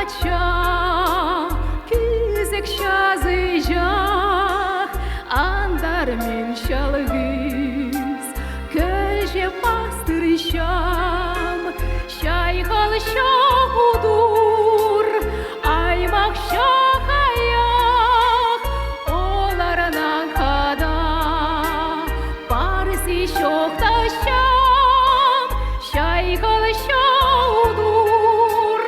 şaça küzek şazıcak andar min şalgız köşe bastırışam şayhal şahudur aymak şahayak olarına kada parsi şoktaşam şayhal şahudur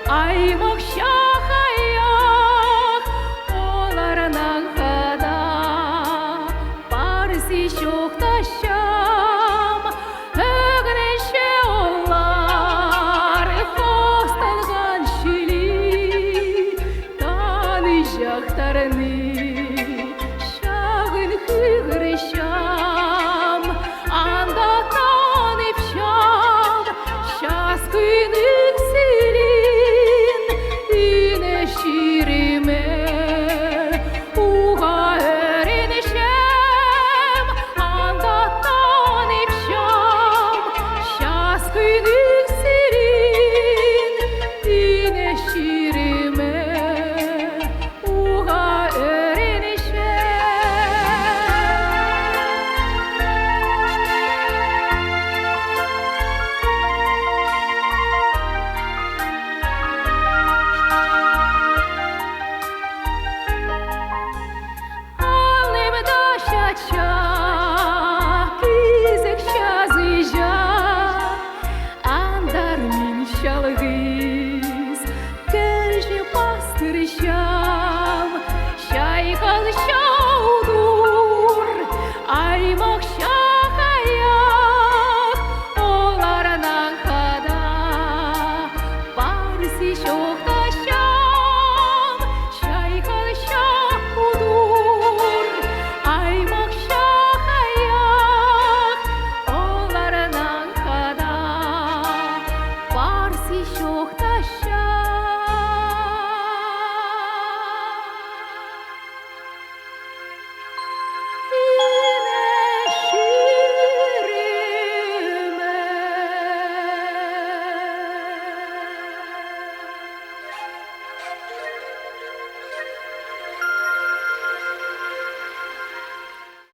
aymak şahayak olarına kada parsi şoktaşam ögneşe olar kostalgan şili tanıyacaklarını şağın hıgreşam anda tanıpşam şaskınık silin yine şirime uğa öğrenişem anda tanıpşam şaskınık silin yine şirime uğa öğrenişem. Alnımda şaça küzek şazıca andar min şalgız köşe bastırışa